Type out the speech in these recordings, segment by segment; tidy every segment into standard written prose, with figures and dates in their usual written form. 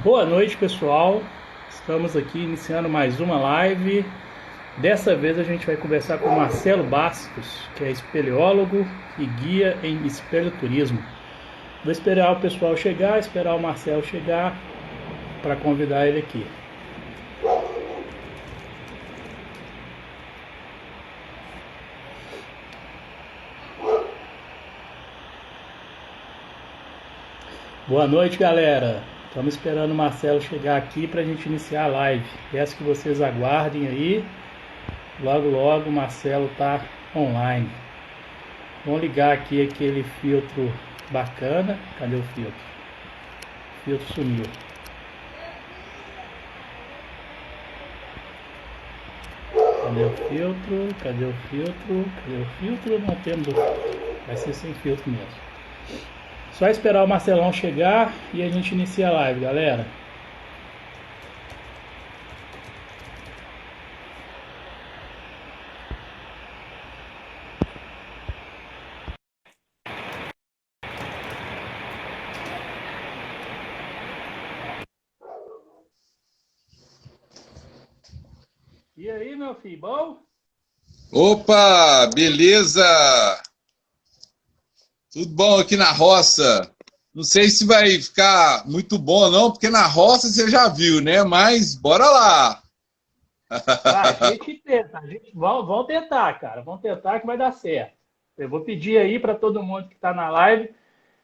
Boa noite, pessoal. Estamos aqui iniciando mais uma live. Dessa vez a gente vai conversar com o Marcelo Bastos, que é espeleólogo e guia em espeleoturismo. Vou esperar o pessoal chegar, esperar o Marcelo chegar para convidar ele aqui. Boa noite, galera. Estamos esperando o Marcelo chegar aqui para a gente iniciar a live. Peço que vocês aguardem aí. Logo, logo o Marcelo está online. Vamos ligar aqui aquele filtro bacana. Cadê o filtro? O filtro sumiu. Cadê o filtro? Cadê o filtro? Cadê o filtro? Não temos o filtro. Vai ser sem filtro mesmo. Só esperar o Marcelão chegar e a gente inicia a live, galera. E aí, meu filho, bom? Opa, beleza? Tudo bom aqui na roça? Não sei se vai ficar muito bom não, porque na roça você já viu, né? Mas bora lá. A gente tenta, vamos tentar, cara. Vamos tentar que vai dar certo. Eu vou pedir aí para todo mundo que está na live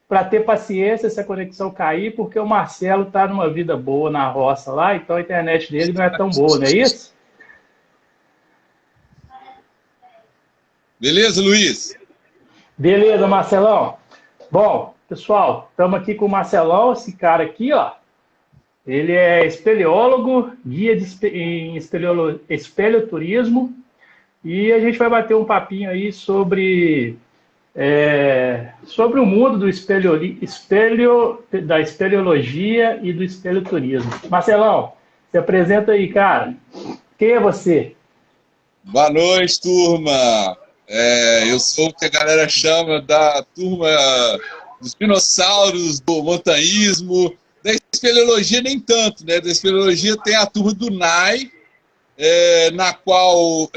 para ter paciência se a conexão cair, porque o Marcelo está numa vida boa na roça lá, então a internet dele não é tão boa, não é isso? Beleza, Luiz? Beleza, Marcelão. Bom, pessoal, estamos aqui com o Marcelão, esse cara aqui, ó. Ele é espeleólogo, guia em espeleoturismo, e a gente vai bater um papinho aí sobre o mundo da espeleologia e do espeleoturismo. Marcelão, se apresenta aí, cara. Quem é você? Boa noite, turma. Eu sou o que a galera chama da turma dos dinossauros, do montanhismo, da espeleologia nem tanto, né? Da espeleologia tem a turma do NAI, na qual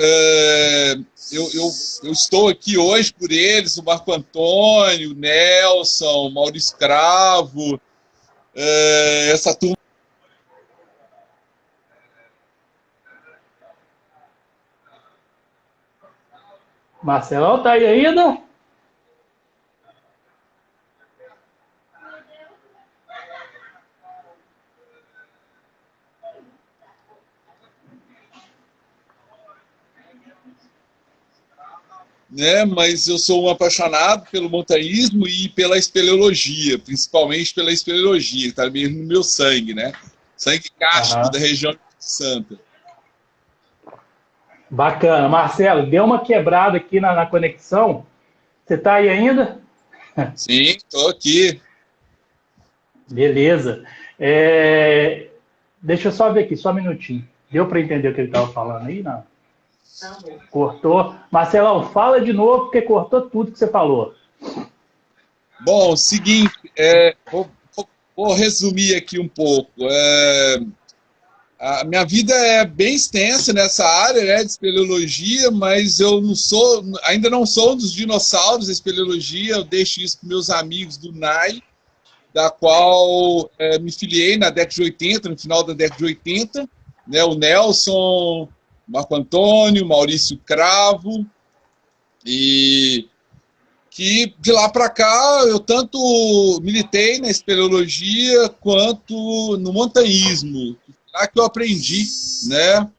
eu estou aqui hoje por eles, o Marco Antônio, o Nelson, o Maurício Cravo, essa turma. Marcelão, tá aí ainda? Né, mas eu sou um apaixonado pelo montanhismo e pela espeleologia, principalmente pela espeleologia, que está mesmo no meu sangue, né? Sangue cástico da Aham. região de Santa. Bacana. Marcelo, deu uma quebrada aqui na conexão. Você tá aí ainda? Sim, estou aqui. Beleza. Deixa eu só ver aqui, só um minutinho. Deu para entender o que ele estava falando aí? Não. Cortou. Marcelão, fala de novo, porque cortou tudo que você falou. Bom, seguinte, vou resumir aqui um pouco. A minha vida é bem extensa nessa área, né, de espeleologia, mas eu não sou, ainda não sou um dos dinossauros da espeleologia. Eu deixo isso para meus amigos do NAI, da qual me filiei na década de 80, no final da década de 80, né, o Nelson, Marco Antônio, Maurício Cravo, e que de lá para cá eu tanto militei na espeleologia quanto no montanhismo, lá que eu aprendi, né,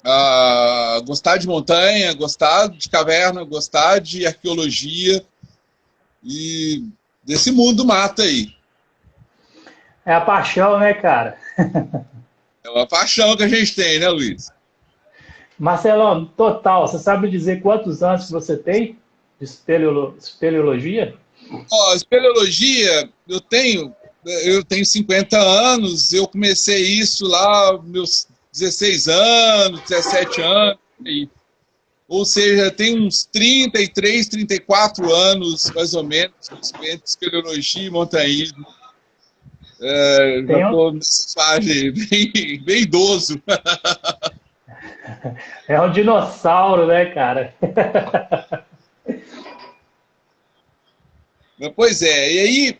a gostar de montanha, gostar de caverna, gostar de arqueologia e desse mundo mata aí. É a paixão, né, cara? É uma paixão que a gente tem, né, Luiz? Marcelão, total, você sabe dizer quantos anos que você tem de espeleologia? Ó, espeleologia, eu tenho 50 anos, eu comecei isso lá meus 16 anos, 17 anos, ou seja, tem uns 33, 34 anos, mais ou menos, entre espeleologia e montanhismo. Já estou nessa fase bem idoso. É um dinossauro, né, cara? Pois é, e aí,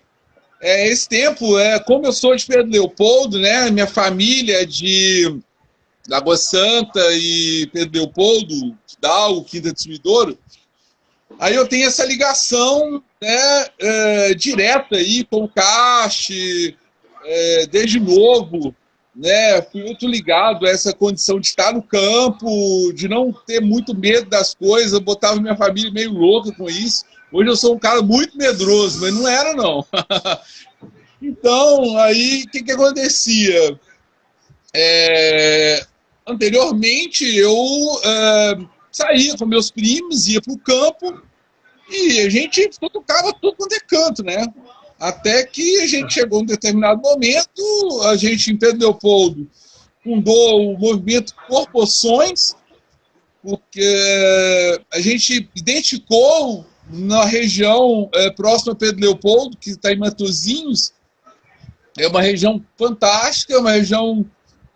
esse tempo, como eu sou de Pedro Leopoldo, né, minha família é de Lagoa Santa e Pedro Leopoldo, Fidalgo, Quinta de Sumidouro, aí eu tenho essa ligação, né, direta aí com o Cache, desde novo, né, fui muito ligado a essa condição de estar no campo, de não ter muito medo das coisas, eu botava minha família meio louca com isso. Hoje eu sou um cara muito medroso, mas não era, não. Então, aí, o que acontecia? Anteriormente, eu saía com meus primos, ia para o campo, e a gente tocava tudo quanto é canto, né? Até que a gente chegou em um determinado momento, a gente, em Pedro Leopoldo, fundou o movimento Corpoções, porque a gente identificou na região próxima a Pedro Leopoldo, que está em Matosinhos, é uma região fantástica, é uma região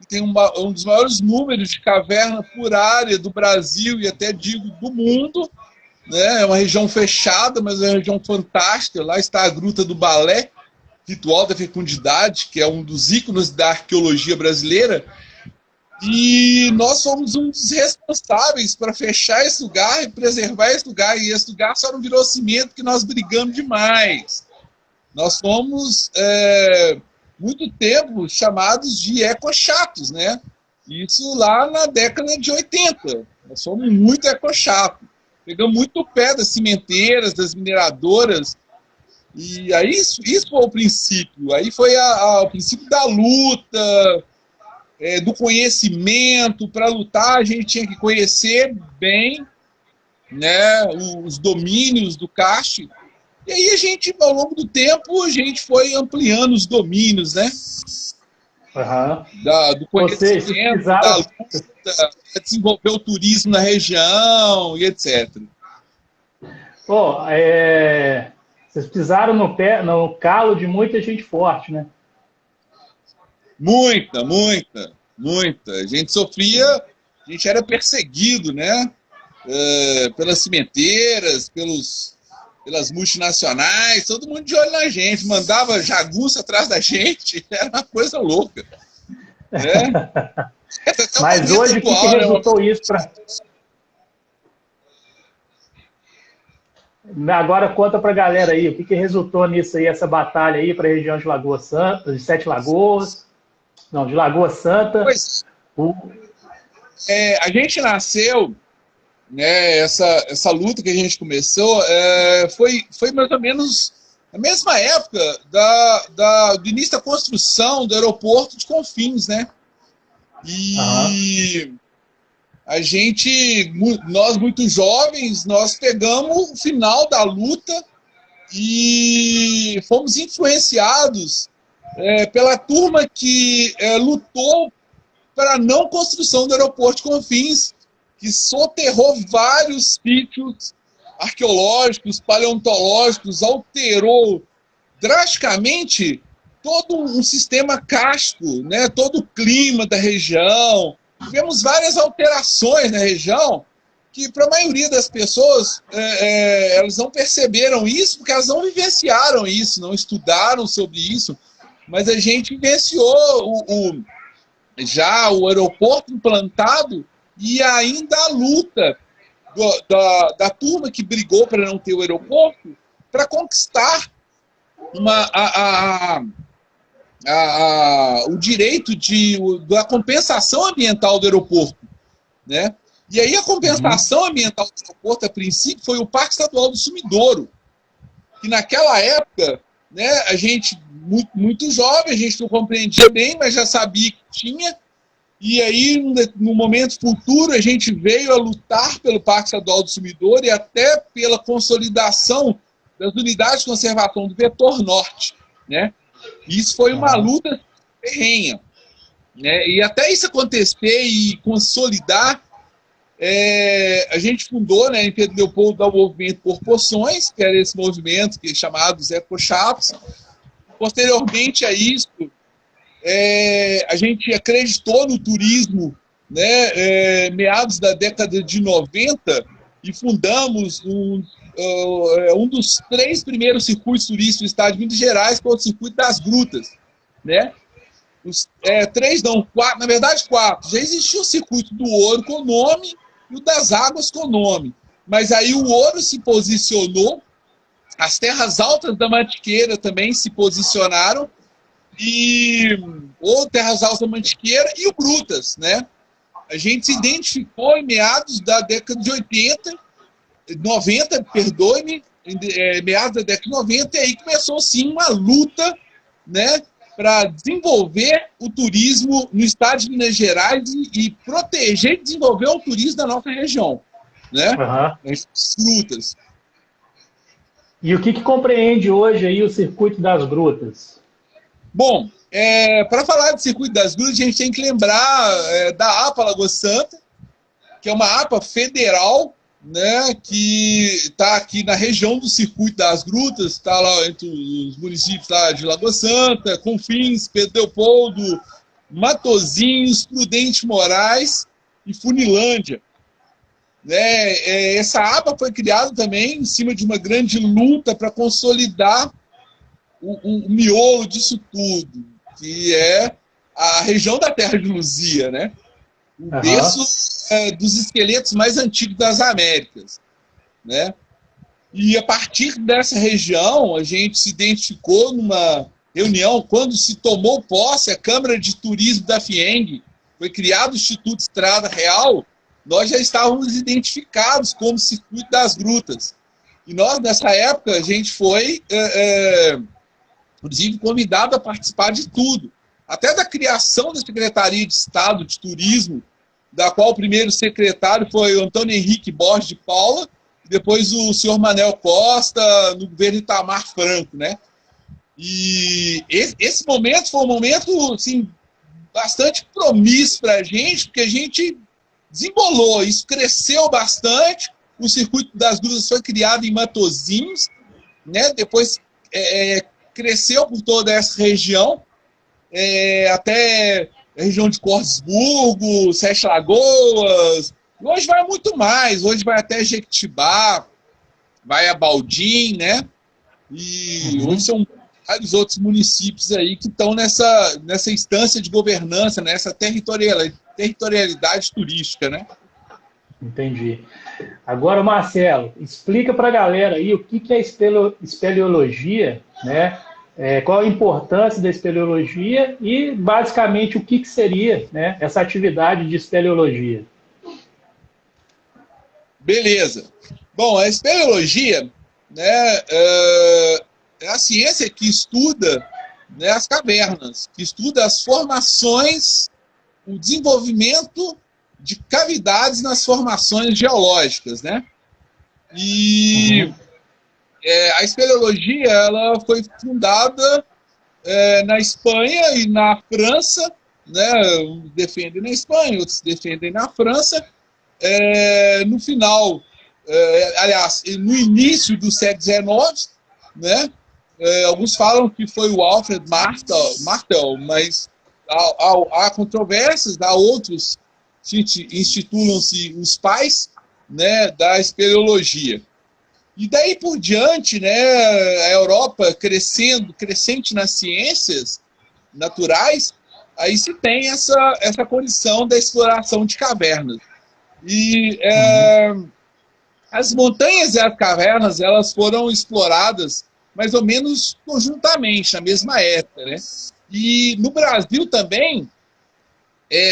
que tem um dos maiores números de caverna por área do Brasil e até digo do mundo, né? É uma região fechada, mas é uma região fantástica. Lá está a Gruta do Balé, Ritual da Fecundidade, que é um dos ícones da arqueologia brasileira. E nós fomos um dos responsáveis para fechar esse lugar e preservar esse lugar. E esse lugar só não virou cimento porque nós brigamos demais. Nós fomos, muito tempo, chamados de ecochatos, né? Isso lá na década de 80. Nós fomos muito ecochatos. Pegamos muito o pé das cimenteiras, das mineradoras. E aí isso foi o princípio. Aí foi o princípio da luta, do conhecimento. Para lutar, a gente tinha que conhecer bem, né, os domínios do Cache. E aí a gente, ao longo do tempo, a gente foi ampliando os domínios, né? Do conhecimento, da luta, desenvolver o turismo na região e etc. Vocês pisaram no calo de muita gente forte, né? Muita. A gente sofria, a gente era perseguido, né? Pelas cimenteiras, pelas multinacionais, todo mundo de olho na gente, mandava jagunço atrás da gente, era uma coisa louca. Né? Mas hoje, o que resultou isso para... Agora conta para a galera aí, o que resultou nisso aí, essa batalha aí para a região de Lagoa Santa, de Sete Lagoas, não, de Lagoa Santa. A gente nasceu, né, essa luta que a gente começou foi mais ou menos a mesma época do início da construção do aeroporto de Confins, né? E a gente, nós muito jovens, nós pegamos o final da luta e fomos influenciados pela turma que lutou para a não construção do aeroporto de Confins, que soterrou vários sítios arqueológicos, paleontológicos, alterou drasticamente todo um sistema cástico, né? Todo o clima da região. Tivemos várias alterações na região que, para a maioria das pessoas, elas não perceberam isso porque elas não vivenciaram isso, não estudaram sobre isso, mas a gente vivenciou já o aeroporto implantado e ainda a luta da turma que brigou para não ter o aeroporto para conquistar o direito da compensação ambiental do aeroporto, né? E aí a compensação ambiental do aeroporto, a princípio, foi o Parque Estadual do Sumidouro, que naquela época, né, a gente, muito jovem, a gente não compreendia bem, mas já sabia que tinha. E aí, no momento futuro, a gente veio a lutar pelo Parque Estadual do Sumidouro e até pela consolidação das unidades de conservação do vetor norte, né? Isso foi uma luta ferrenha, né? E até isso acontecer e consolidar, a gente fundou, né, em Pedro Leopoldo, o movimento Corpoções, que era esse movimento que é chamado Zé Cochaps, posteriormente a isso, a gente acreditou no turismo, né, meados da década de 90, e fundamos um dos 3 primeiros circuitos turísticos do estado de Minas Gerais, que é o Circuito das Grutas, né? 3 não, 4, na verdade 4. Já existia o Circuito do Ouro com nome e o das Águas com nome. Mas aí o Ouro se posicionou, as Terras Altas da Mantiqueira também se posicionaram, ou Terras Altas da Mantiqueira e o Grutas, né? A gente se identificou em meados da década de 90, perdoe-me, meados da década de 90, e aí começou sim uma luta, né, para desenvolver o turismo no estado de Minas Gerais e proteger e desenvolver o turismo da nossa região, né? As grutas. E o que compreende hoje aí o Circuito das Grutas? Bom, para falar do Circuito das Grutas, a gente tem que lembrar da APA Lagoa Santa, que é uma APA federal, né, que está aqui na região do Circuito das Grutas, está lá entre os municípios lá de Lagoa Santa, Confins, Pedro Leopoldo, Matozinhos, Prudente Moraes e Funilândia. Essa APA foi criada também em cima de uma grande luta para consolidar o miolo disso tudo, que é a região da Terra de Luzia, né? O berço dos esqueletos mais antigos das Américas, né? E a partir dessa região, a gente se identificou numa reunião, quando se tomou posse a Câmara de Turismo da FIENG, foi criado o Instituto Estrada Real, nós já estávamos identificados como Circuito das Grutas. E nós, nessa época, a gente foi, inclusive, convidado a participar de tudo. Até da criação da Secretaria de Estado de Turismo, da qual o primeiro secretário foi o Antônio Henrique Borges de Paula, e depois o senhor Manel Costa, no governo Itamar Franco, né? E esse momento foi um momento, assim, bastante promíssorio para a gente, porque a gente desembolou, isso cresceu bastante. O Circuito das Grutas foi criado em Matozinhos, né? Depois cresceu por toda essa região, até a região de Cordesburgo, Sete Lagoas. Hoje vai muito mais, hoje vai até Jequitibá, vai a Baldim, né? E hoje são vários outros municípios aí que estão nessa instância de governança, nessa territorialidade turística, né? Entendi. Agora, Marcelo, explica para a galera aí o que é espeleologia, né? Qual a importância da espeleologia e, basicamente, o que seria, né, essa atividade de espeleologia. Beleza. Bom, a espeleologia, né, é a ciência que estuda, né, as cavernas, que estuda as formações, o desenvolvimento de cavidades nas formações geológicas, né? E a espeleologia, ela foi fundada na Espanha e na França, né? Uns defendem na Espanha, outros defendem na França. No final, aliás, no início do século XIX, né? Alguns falam que foi o Alfred Martel, mas há controvérsias, há outros institulam-se os pais, né, da espeleologia. E daí por diante, né, a Europa crescente nas ciências naturais, aí se tem essa condição da exploração de cavernas. E as montanhas e as cavernas, elas foram exploradas mais ou menos conjuntamente, na mesma época, né? E no Brasil também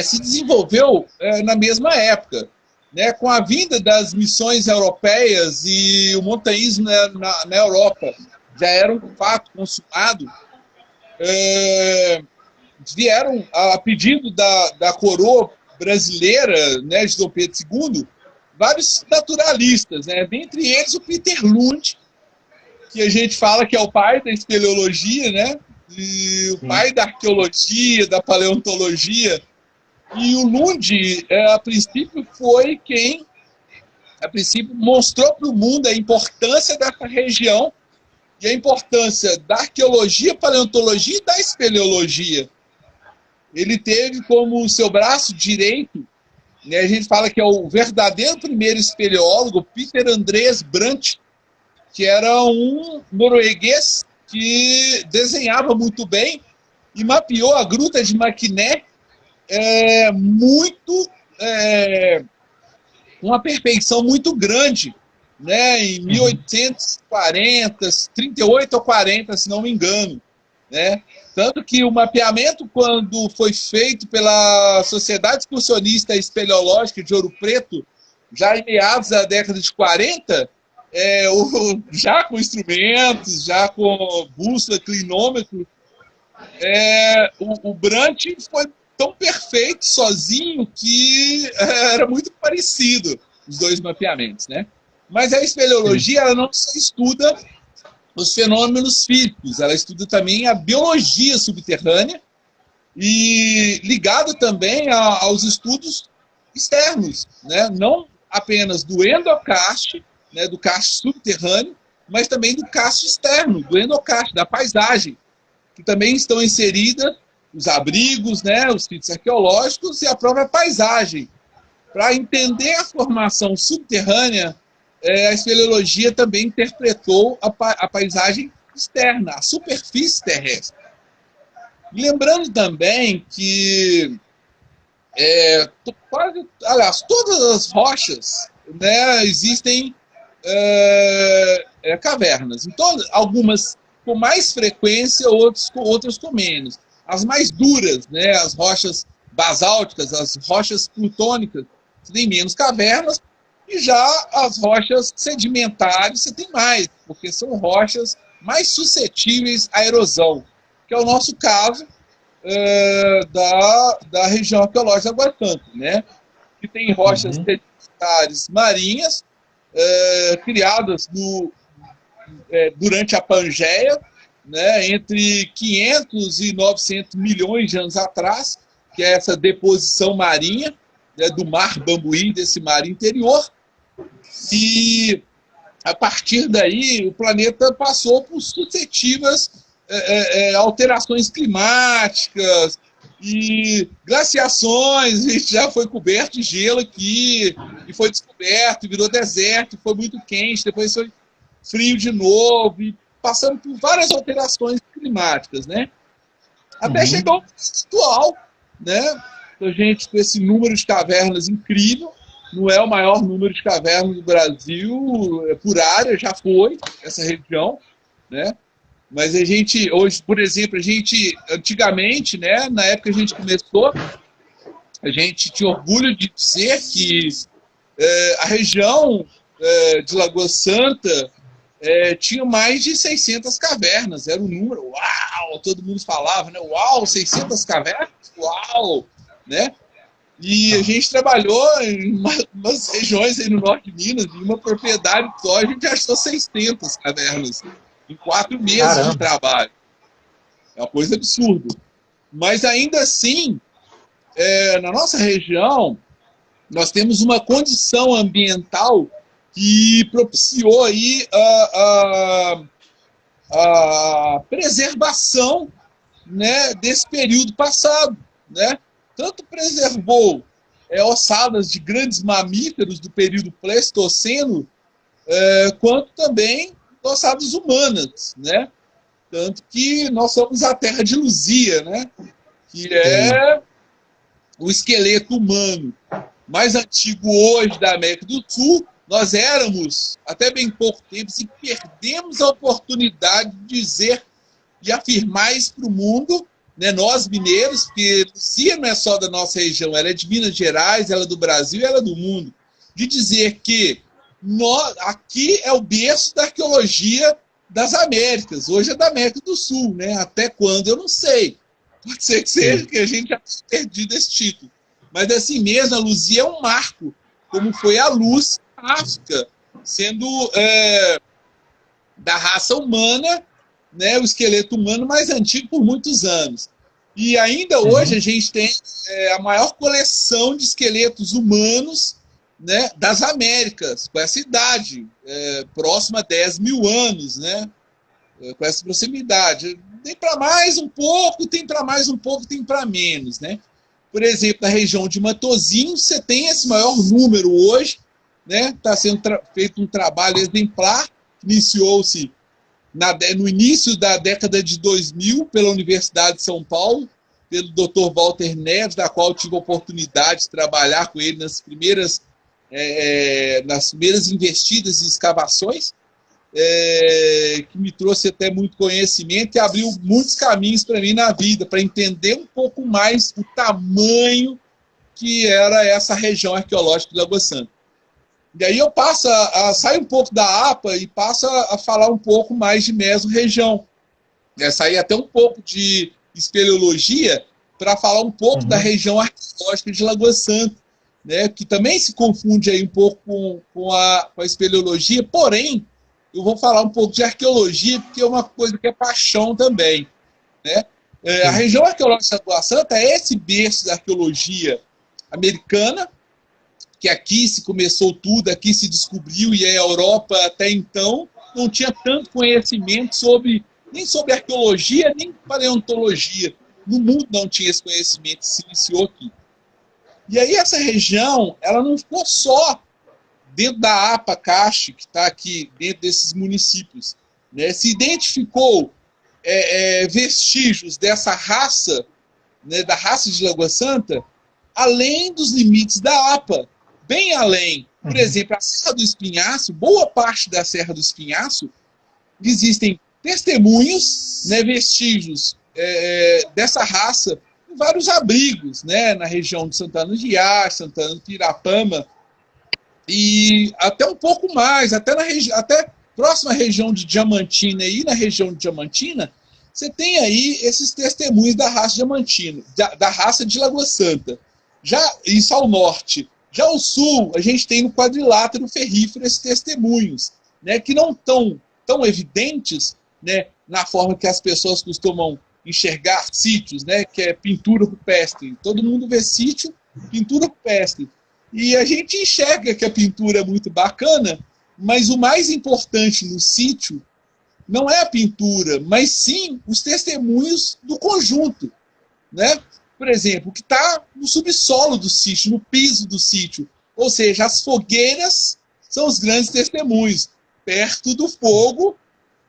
se desenvolveu na mesma época, né? Com a vinda das missões europeias e o montanhismo na Europa já era um fato consumado, vieram, a pedido da coroa brasileira, né, de Dom Pedro II, vários naturalistas, né? Dentre eles o Peter Lund, que a gente fala que é o pai da espeleologia, né? E o pai da arqueologia, da paleontologia. E o Lund, a princípio, foi quem, a princípio, mostrou para o mundo a importância dessa região e a importância da arqueologia, paleontologia e da espeleologia. Ele teve como seu braço direito, né, a gente fala que é o verdadeiro primeiro espeleólogo, Peter Andreas Brandt, que era um norueguês que desenhava muito bem e mapeou a Gruta de Maquiné com uma perfeição muito grande, né, em 1840, 38 ou 40, se não me engano, né? Tanto que o mapeamento, quando foi feito pela Sociedade Excursionista Espeleológica de Ouro Preto, já em meados da década de 40, já com instrumentos, já com bússola, clinômetro, o Brandt foi tão perfeito sozinho que era muito parecido os dois mapeamentos, né? Mas a espeleologia, ela não só estuda os fenômenos físicos, ela estuda também a biologia subterrânea e ligado também aos estudos externos, né? Não apenas do endocaste, né, do caste subterrâneo, mas também do caste externo, do endocaste, da paisagem, que também estão inseridas os abrigos, né, os sítios arqueológicos e a própria paisagem. Para entender a formação subterrânea, a espeleologia também interpretou a paisagem externa, a superfície terrestre. Lembrando também que todas as rochas, né, existem cavernas. Então, algumas com mais frequência, outras com menos. As mais duras, né, as rochas basálticas, as rochas plutônicas, você tem menos cavernas, e já as rochas sedimentares você tem mais, porque são rochas mais suscetíveis à erosão, que é o nosso caso da região arqueológica da Água Santa, né? Que tem rochas sedimentares marinhas, criadas durante a Pangeia, né, entre 500 e 900 milhões de anos atrás, que é essa deposição marinha, né, do mar Bambuí, desse mar interior, e a partir daí o planeta passou por sucessivas alterações climáticas e glaciações. A gente já foi coberto de gelo aqui, e foi descoberto, virou deserto, foi muito quente, depois foi frio de novo, e passando por várias alterações climáticas, né? Até chegar ao atual, né? A gente, com esse número de cavernas incrível, não é o maior número de cavernas do Brasil, por área, já foi essa região, né? Mas a gente, hoje, por exemplo, antigamente, né, na época que a gente começou, a gente tinha orgulho de dizer que a região de Lagoa Santa tinha mais de 600 cavernas, era um número, uau, todo mundo falava, né, uau, 600 cavernas, uau, né? E a gente trabalhou em umas regiões aí no norte de Minas, em uma propriedade só, a gente achou 600 cavernas em 4 meses de trabalho. É uma coisa absurda. Mas ainda assim, na nossa região, nós temos uma condição ambiental que propiciou aí a preservação, né, desse período passado, né? Tanto preservou ossadas de grandes mamíferos do período Pleistoceno, quanto também ossadas humanas, né? Tanto que nós somos a terra de Luzia, né? Que é o esqueleto humano mais antigo hoje da América do Sul. Nós éramos, até bem pouco tempo, e perdemos a oportunidade de dizer e afirmar isso para o mundo, né, nós mineiros, porque Luzia não é só da nossa região, ela é de Minas Gerais, ela é do Brasil, ela é do mundo, de dizer que aqui é o berço da arqueologia das Américas, hoje é da América do Sul, né? Até quando, eu não sei. Pode ser que seja, que a gente já tenha perdido esse título. Mas assim mesmo, a Luzia é um marco, como foi a luz na África, sendo da raça humana, né, o esqueleto humano mais antigo por muitos anos. E ainda hoje a gente tem a maior coleção de esqueletos humanos, né, das Américas, com essa idade, próxima a 10 mil anos, né? com essa proximidade. Tem para mais um pouco, tem para mais um pouco, tem para menos, né? Por exemplo, na região de Matosinhos, você tem esse maior número hoje, né? Está sendo feito um trabalho exemplar, iniciou-se no início da década de 2000 pela Universidade de São Paulo, pelo Dr. Walter Neves, da qual eu tive a oportunidade de trabalhar com ele nas primeiras investidas e escavações, que me trouxe até muito conhecimento e abriu muitos caminhos para mim na vida, para entender um pouco mais o tamanho que era essa região arqueológica de Lagoa Santa. E aí eu saio um pouco da APA e passo a falar um pouco mais de mesorregião. Sair até um pouco de espeleologia para falar um pouco da região arqueológica de Lagoa Santa, né, que também se confunde aí um pouco com a espeleologia, porém, eu vou falar um pouco de arqueologia, porque é uma coisa que é paixão também, né? A região arqueológica de Lagoa Santa é esse berço da arqueologia americana, que aqui se começou tudo, aqui se descobriu, e a Europa até então não tinha tanto conhecimento nem sobre arqueologia, nem paleontologia. No mundo não tinha esse conhecimento, se iniciou aqui. E aí essa região, ela não ficou só dentro da APA Cache, que está aqui dentro desses municípios, né? Se identificou vestígios dessa raça, né, da raça de Lagoa Santa, além dos limites da APA, bem além. Por exemplo, a Serra do Espinhaço, boa parte da Serra do Espinhaço, existem testemunhos, né, vestígios dessa raça em vários abrigos, né, na região de Santana de Iás, Santana de Pirapama, e até um pouco mais, até próxima região de Diamantina, e na região de Diamantina, você tem aí esses testemunhos da raça diamantina, da raça de Lagoa Santa. Já isso ao norte. Já ao sul, a gente tem no quadrilátero ferrífero esses testemunhos, né, que não estão tão evidentes, né, na forma que as pessoas costumam enxergar sítios, né, que é pintura rupestre. Todo mundo vê sítio, pintura rupestre. E a gente enxerga que a pintura é muito bacana, mas o mais importante no sítio não é a pintura, mas sim os testemunhos do conjunto, né? Por exemplo, o que está no subsolo do sítio, no piso do sítio. Ou seja, as fogueiras são os grandes testemunhos, perto do fogo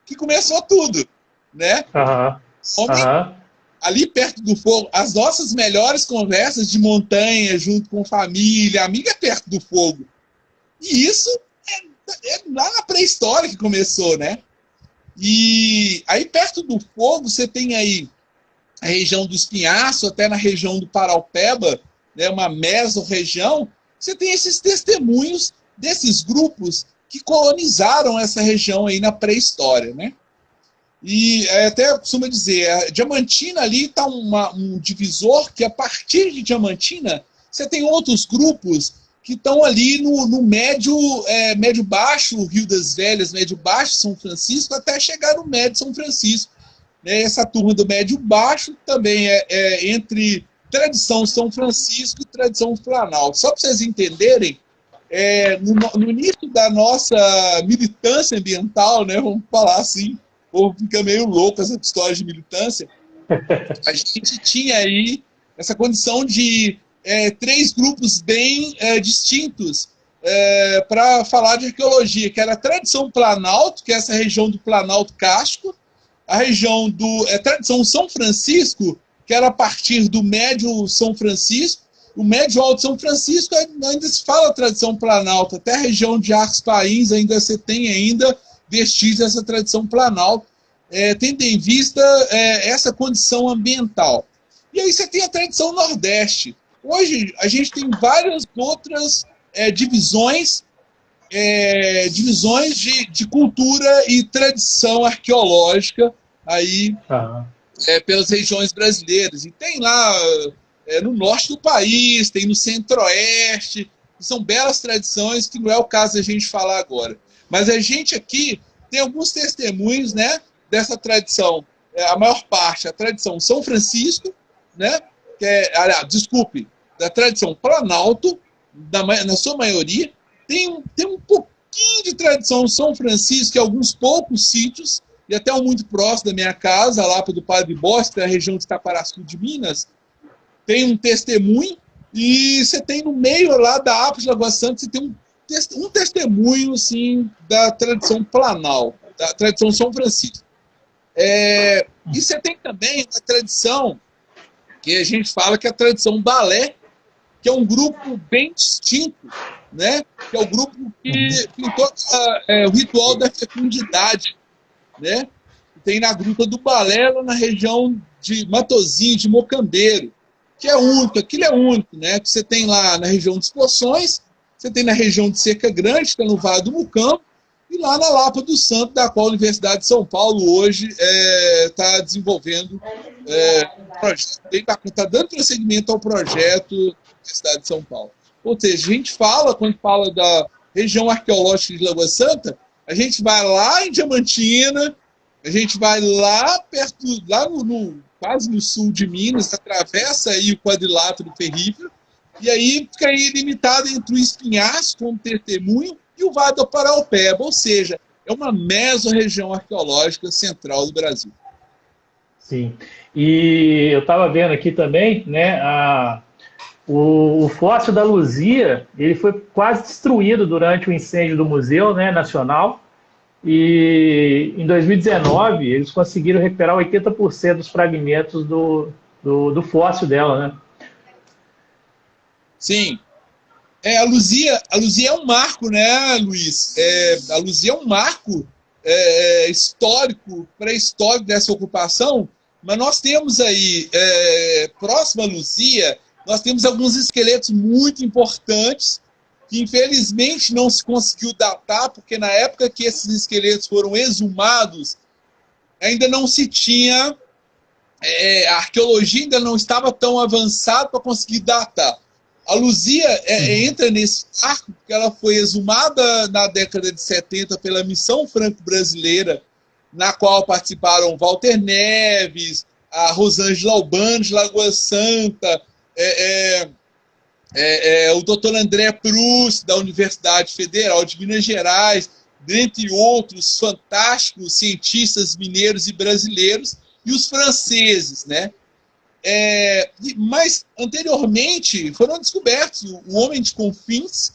que começou tudo, né? Ali perto do fogo, as nossas melhores conversas de montanha, junto com família, amiga, é perto do fogo. E isso é lá na pré-história que começou, né? E aí perto do fogo você tem aí a região do Espinhaço, até na região do Paraupeba, né, uma mesorregião, você tem esses testemunhos desses grupos que colonizaram essa região aí na pré-história, né? E até costumo dizer, a Diamantina ali está um divisor que a partir de Diamantina você tem outros grupos que estão ali no médio-baixo, Rio das Velhas, médio-baixo, São Francisco, até chegar no médio São Francisco. Essa turma do médio-baixo também é entre tradição São Francisco e tradição Planalto. Só para vocês entenderem, no início da nossa militância ambiental, né, vamos falar assim, ou fica meio louco essa história de militância, a gente tinha aí essa condição de 3 grupos bem distintos para falar de arqueologia, que era a tradição Planalto, que é essa região do Planalto Cástico, a região tradição São Francisco, que era a partir do médio São Francisco, o médio alto São Francisco ainda se fala tradição Planalto, até a região de Arcos Pains ainda você tem ainda vestígios dessa tradição Planalto, tendo em vista essa condição ambiental. E aí você tem a tradição Nordeste. Hoje a gente tem várias outras divisões de cultura e tradição arqueológica aí pelas regiões brasileiras. E tem lá no norte do país, tem no centro-oeste, que são belas tradições que não é o caso da gente falar agora. Mas a gente aqui tem alguns testemunhos, né, dessa tradição, a maior parte, a tradição São Francisco, né, da tradição Planalto, na sua maioria, tem um pouquinho de tradição São Francisco, em alguns poucos sítios, e até um muito próximo da minha casa, a Lapa do Padre Bosque, da região de Itaparaçu de Minas, tem um testemunho, e você tem no meio lá da APA de Lagoa Santa, você tem um testemunho assim, da tradição planal, da tradição São Francisco. E você tem também a tradição que a gente fala que é a tradição balé, que é um grupo bem distinto, né? Que é o grupo que pintou o ritual da fecundidade, né? Tem na Gruta do Balé, lá na região de Matozinhos, de Mocambeiro, que é único, aquilo é único, né? Que você tem lá na região dos Poções, você tem na região de Cerca Grande, que é no Vale do Mucambo, e lá na Lapa do Santo, da qual a Universidade de São Paulo hoje está desenvolvendo um projeto, está dando prosseguimento ao projeto da Universidade de São Paulo. Ou seja, a gente fala, quando fala da região arqueológica de Lagoa Santa, a gente vai lá em Diamantina, a gente vai lá perto, lá quase no sul de Minas, atravessa aí o quadrilátero ferrífero, e aí fica aí limitado entre o Espinhaço como testemunho e o Vale do Paraupeba, ou seja, é uma mesorregião arqueológica central do Brasil. Sim, e eu estava vendo aqui também, né, o fóssil da Luzia, ele foi quase destruído durante o incêndio do Museu, né, Nacional, e em 2019 eles conseguiram recuperar 80% dos fragmentos do fóssil dela, né? Sim. A Luzia é um marco, né, Luiz? A Luzia é um marco histórico, pré-histórico dessa ocupação, mas nós temos aí, próximo à Luzia, nós temos alguns esqueletos muito importantes que infelizmente não se conseguiu datar, porque na época que esses esqueletos foram exumados, ainda não se tinha, a arqueologia ainda não estava tão avançada para conseguir datar. A Luzia entra nesse arco, porque ela foi exumada na década de 70 pela Missão Franco-Brasileira, na qual participaram Walter Neves, a Rosângela Albano de Lagoa Santa, o doutor André Proust, da Universidade Federal de Minas Gerais, dentre outros fantásticos cientistas mineiros e brasileiros, e os franceses, né? Mas, anteriormente, foram descobertos o Homem de Confins,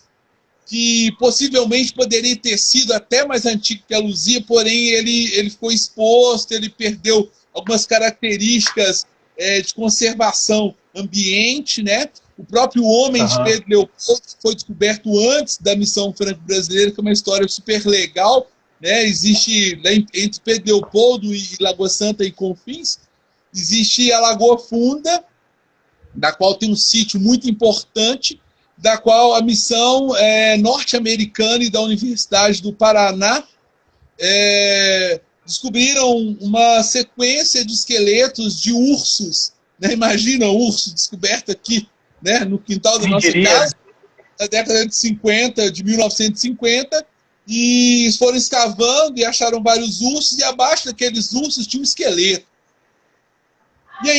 que possivelmente poderia ter sido até mais antigo que a Luzia, porém ele ficou exposto, ele perdeu algumas características de conservação ambiente, né? O próprio Homem de Pedro Leopoldo foi descoberto antes da Missão Franco-Brasileira, que é uma história super legal, né? Existe, entre Pedro Leopoldo e Lagoa Santa e Confins, existe a Lagoa Funda, da qual tem um sítio muito importante, da qual a missão norte-americana e da Universidade do Paraná descobriram uma sequência de esqueletos de ursos, né? Imagina um urso descoberto aqui, né, no quintal da nossa casa, na década de 50, de 1950, e foram escavando e acharam vários ursos, e abaixo daqueles ursos tinha um esqueleto. E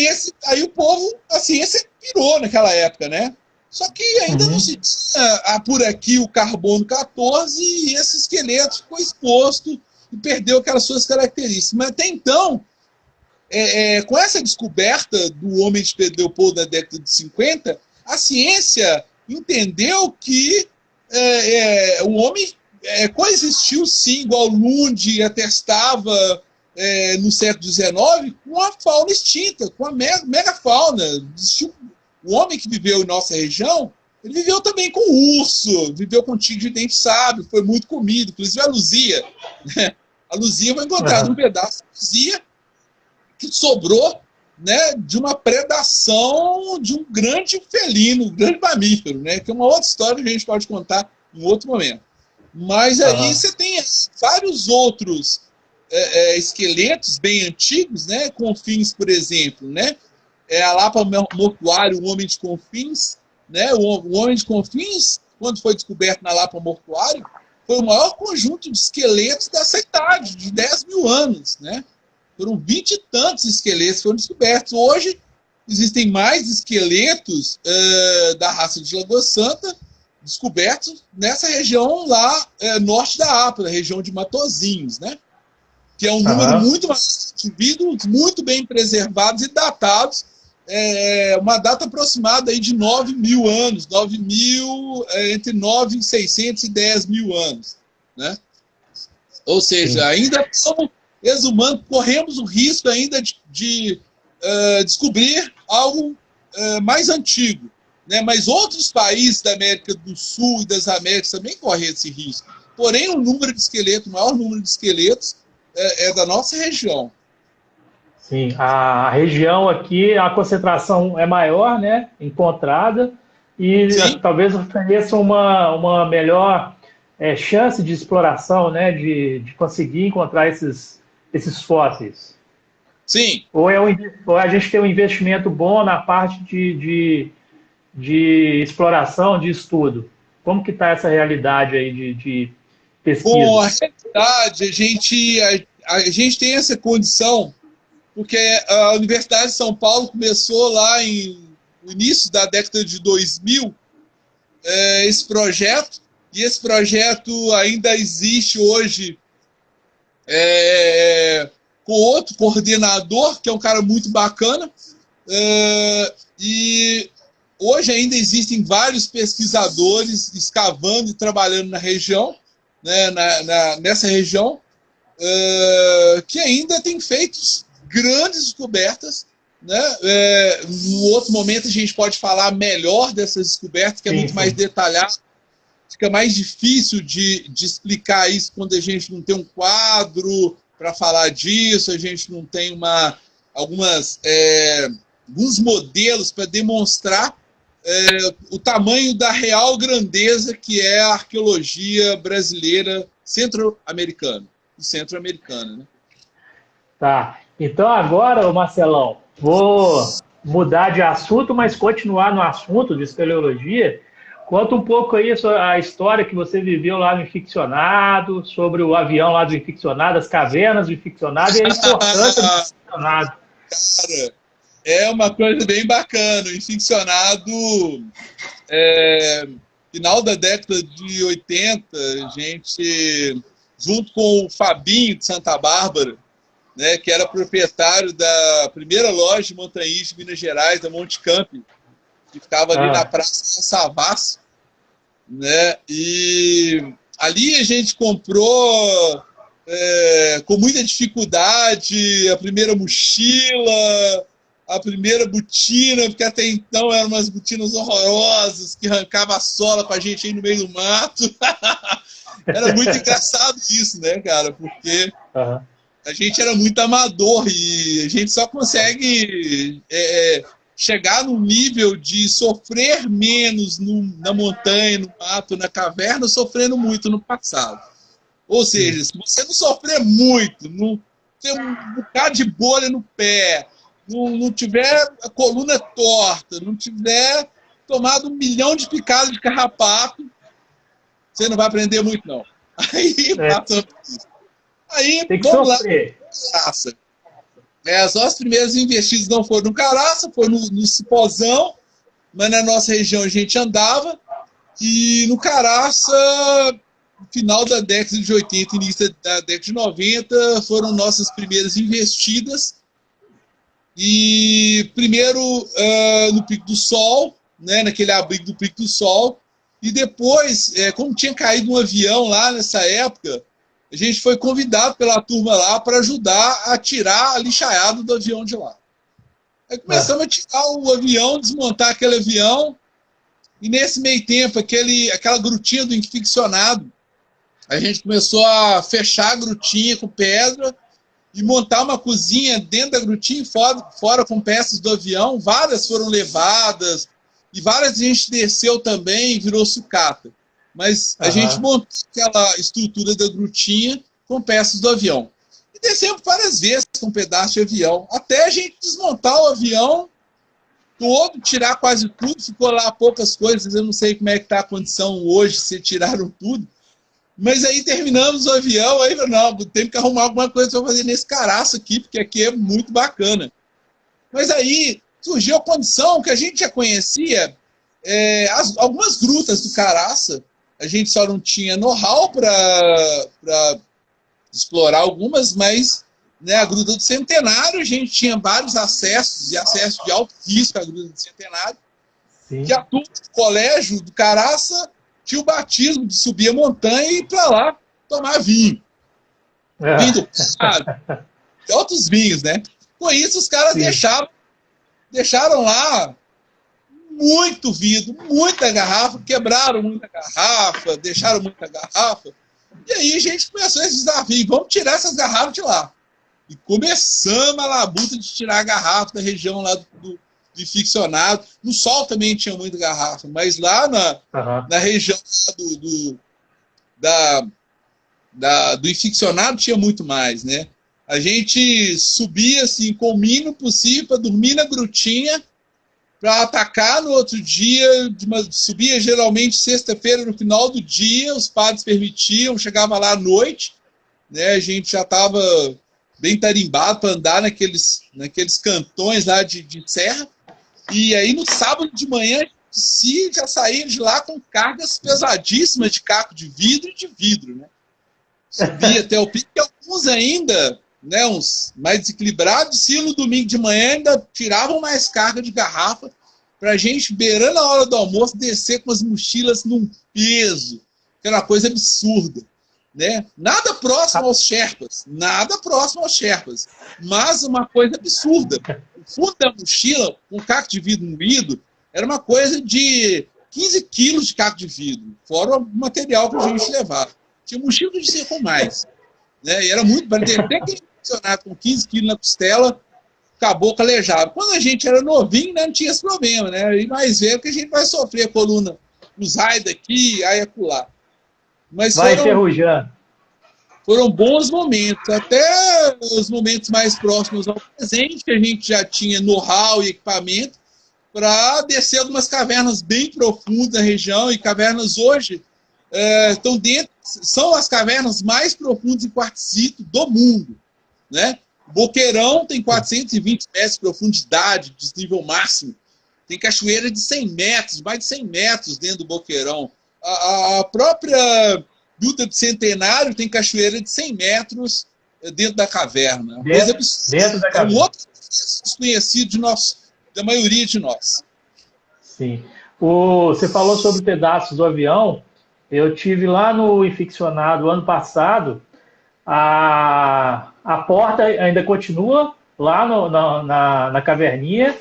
aí o povo, a ciência pirou naquela época, né? Só que ainda não se tinha por aqui o carbono 14 e esse esqueleto ficou exposto e perdeu aquelas suas características. Mas até então, com essa descoberta do Homem de Pedro Leopoldo na década de 50, a ciência entendeu que o homem coexistiu sim, igual Lund atestava no século XIX, com a fauna extinta, com a megafauna. O homem que viveu em nossa região, ele viveu também com urso, viveu com tigre de dente sábio, foi muito comido, inclusive a Luzia. A Luzia foi encontrada um pedaço de Luzia que sobrou, né, de uma predação de um grande felino, um grande mamífero, né, que é uma outra história que a gente pode contar em outro momento. Mas aí você tem vários outros esqueletos bem antigos, né, Confins, por exemplo, né, a Lapa Mortuário, o Homem de Confins, né, o Homem de Confins, quando foi descoberto na Lapa Mortuário, foi o maior conjunto de esqueletos dessa idade, de 10 mil anos, né. Foram 20 e tantos esqueletos que foram descobertos. Hoje, existem mais esqueletos da raça de Lagoa Santa descobertos nessa região lá norte da APA, na região de Matozinhos, né? que é um número muito mais indivíduos, muito bem preservados e datados, uma data aproximada aí de 9 mil anos, entre 9.600 e 10 mil anos, né? Ou seja, ainda somos exumando, corremos o risco ainda de descobrir algo mais antigo, né? Mas outros países da América do Sul e das Américas também correm esse risco. Porém, o maior número de esqueletos é da nossa região. Sim, a região aqui, a concentração é maior, né, encontrada, e talvez ofereça uma melhor chance de exploração, né, de conseguir encontrar esses fósseis. Sim. Ou a gente tem um investimento bom na parte de exploração, de estudo. Como que está essa realidade aí de pesquisa? Bom, a realidade, a gente tem essa condição, porque a Universidade de São Paulo começou lá no início da década de 2000 esse projeto, e esse projeto ainda existe hoje com outro coordenador, que é um cara muito bacana, e hoje ainda existem vários pesquisadores escavando e trabalhando na região, né, nessa região, que ainda tem feito grandes descobertas, né? No outro momento a gente pode falar melhor dessas descobertas, que é muito mais detalhado. Fica mais difícil de explicar isso quando a gente não tem um quadro para falar disso, a gente não tem alguns modelos para demonstrar o tamanho da real grandeza que é a arqueologia brasileira centro-americana. Né? Tá. Então agora, Marcelão, vou mudar de assunto, mas continuar no assunto de espeleologia. Conta um pouco aí a história que você viveu lá no Inficcionado, sobre o avião lá do Inficcionado, as cavernas do Inficcionado e a importância do Inficcionado. Cara, é uma coisa bem bacana. O Inficcionado, final da década de 80, a gente, junto com o Fabinho de Santa Bárbara, né, que era proprietário da primeira loja de montanhismo de Minas Gerais, da Monte Camp, que ficava ali na Praça Savassi, né? E ali a gente comprou com muita dificuldade a primeira mochila, a primeira botina, porque até então eram umas botinas horrorosas que arrancavam a sola com a gente aí no meio do mato. Era muito engraçado isso, né, cara? Porque a gente era muito amador e a gente só consegue chegar num nível de sofrer menos na montanha, no mato, na caverna, sofrendo muito no passado. Ou seja, se você não sofrer muito, não ter um bocado de bolha no pé, não tiver a coluna torta, não tiver tomado 1 milhão de picadas de carrapato, você não vai aprender muito, não. Aí tem que sofrer. Caraça. As nossas primeiras investidas não foram no Caraça, foi no Cipozão, mas na nossa região a gente andava, e no Caraça, no final da década de 80, início da década de 90, foram nossas primeiras investidas, e primeiro no Pico do Sol, né, naquele abrigo do Pico do Sol, e depois, como tinha caído um avião lá nessa época, a gente foi convidado pela turma lá para ajudar a tirar a lixaiada do avião de lá. Aí começamos a tirar o avião, desmontar aquele avião, e nesse meio tempo, aquela grutinha do Inficcionado, a gente começou a fechar a grutinha com pedra e montar uma cozinha dentro da grutinha e fora com peças do avião. Várias foram levadas, e várias a gente desceu também e virou sucata. Mas a gente montou aquela estrutura da grutinha com peças do avião. E descemos várias vezes com um pedaço de avião, até a gente desmontar o avião todo, tirar quase tudo. Ficou lá poucas coisas, eu não sei como é que está a condição hoje, se tiraram tudo. Mas aí terminamos o avião, aí não, temos que arrumar alguma coisa para fazer nesse caraço aqui, porque aqui é muito bacana. Mas aí surgiu a condição que a gente já conhecia, algumas grutas do Caraça. A gente só não tinha know-how para explorar algumas, mas, né, a Gruta do Centenário, a gente tinha vários acessos, e acesso de alto risco à Gruta do Centenário, Sim. que a turma do colégio do Caraça tinha o batismo de subir a montanha e ir para lá tomar vinho. Vinho do Prado, outros vinhos, né? Com isso, os caras deixaram lá muito vidro, muita garrafa, quebraram muita garrafa, deixaram muita garrafa. E aí a gente começou esse desafio, vamos tirar essas garrafas de lá. E começamos a labuta de tirar a garrafa da região lá do Inficcionado. No Sol também tinha muita garrafa, mas lá na região do Inficcionado tinha muito mais, né? A gente subia assim, com o mínimo possível para dormir na grutinha, para atacar no outro dia, subia geralmente sexta-feira no final do dia, os padres permitiam, chegava lá à noite, né? A gente já estava bem tarimbado para andar naqueles cantões lá de serra, e aí no sábado de manhã já saía de lá com cargas pesadíssimas de caco de vidro, né? Subia até o pico, e alguns ainda, né, uns mais desequilibrados, se no domingo de manhã ainda tiravam mais carga de garrafa para a gente, beirando a hora do almoço, descer com as mochilas num peso, que era uma coisa absurda, né? Nada próximo aos Sherpas, mas uma coisa absurda. O fundo da mochila, com caco de vidro moído, era uma coisa de 15 quilos de caco de vidro, fora o material que a gente levava. Tinha mochila que ser com mais, né? E era muito, para ter até aquele funcionário com 15 quilos na costela, acabou calejado. Quando a gente era novinho, né, não tinha esse problema, né? E mais velho que a gente vai sofrer a coluna, os raios daqui, aí acolá. Mas vai enferrujando. Foram bons momentos, até os momentos mais próximos ao presente, que a gente já tinha know-how e equipamento para descer algumas cavernas bem profundas da região, e cavernas hoje estão dentro, são as cavernas mais profundas em quartzito do mundo, né? Boqueirão tem 420 metros de profundidade, desnível máximo. Tem cachoeira de 100 metros, mais de 100 metros dentro do Boqueirão. A própria Gruta do Centenário tem cachoeira de 100 metros dentro da caverna. Dentro da caverna. É um outro desconhecido da maioria de nós. Sim. Você falou sobre pedaços do avião. Eu tive lá no Inficcionado ano passado. A porta ainda continua lá na caverninha.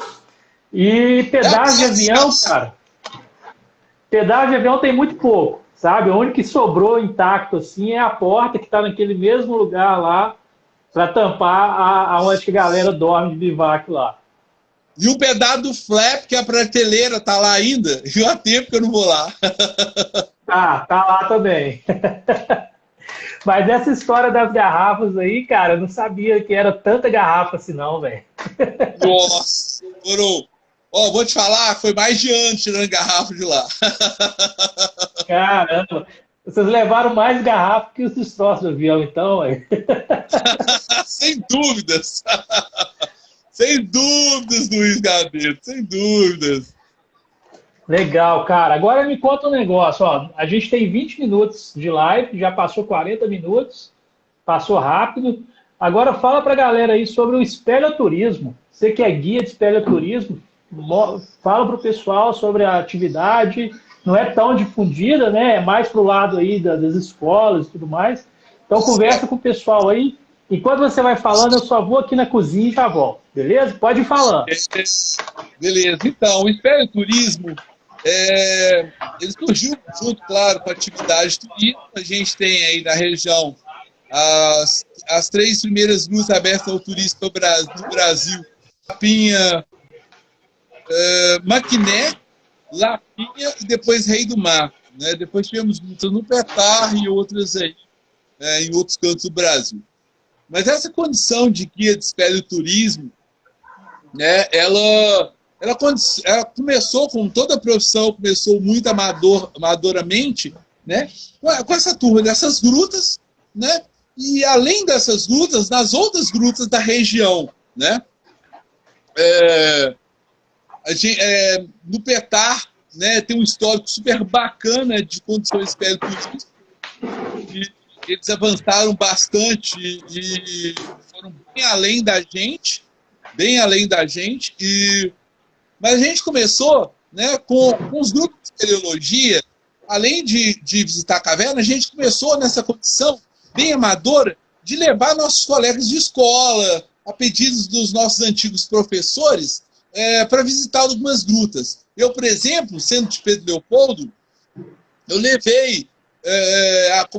E pedaço de avião, cara. Pedaço de avião tem muito pouco, sabe? O único que sobrou intacto assim é a porta que está naquele mesmo lugar lá para tampar aonde a galera dorme de bivac lá. E o pedaço do flap, que a prateleira tá lá ainda, e há tempo que eu não vou lá. Tá lá também. Mas essa história das garrafas aí, cara, eu não sabia que era tanta garrafa assim não, velho. Nossa, morou. Ó, vou te falar, foi mais de ano tirando garrafa de lá. Caramba, vocês levaram mais garrafa que os destroços do avião, então, velho. Sem dúvidas. Sem dúvidas, Luiz Gabeto, sem dúvidas. Legal, cara. Agora me conta um negócio. Ó, a gente tem 20 minutos de live, já passou 40 minutos, passou rápido. Agora fala pra galera aí sobre o espeleoturismo. Você que é guia de espeleoturismo, fala pro pessoal sobre a atividade. Não é tão difundida, né? É mais pro lado aí das escolas e tudo mais. Então conversa com o pessoal aí. Enquanto você vai falando, eu só vou aqui na cozinha e já volto. Beleza? Pode ir falando. Beleza. Então, o espeleoturismo, ele surgiu junto, claro, com a atividade turística. A gente tem aí na região as 3 primeiras grutas abertas ao turismo no Brasil: Lapinha, Maquiné, Lapinha e depois Rei do Mar, né? Depois tivemos grutas no Petar e outras aí, em outros cantos do Brasil. Mas essa condição de guia de espeleoturismo, né, ela começou, como toda profissão, começou muito amadoramente, né, com essa turma dessas grutas, né, e além dessas grutas, nas outras grutas da região, né, no Petar, né, tem um histórico super bacana de condições espeleoturísticas, eles avançaram bastante e foram bem além da gente, mas a gente começou, né, com os grupos de espeleologia, além de visitar a caverna, a gente começou nessa condição bem amadora de levar nossos colegas de escola, a pedidos dos nossos antigos professores, para visitar algumas grutas. Eu, por exemplo, sendo de Pedro Leopoldo, eu levei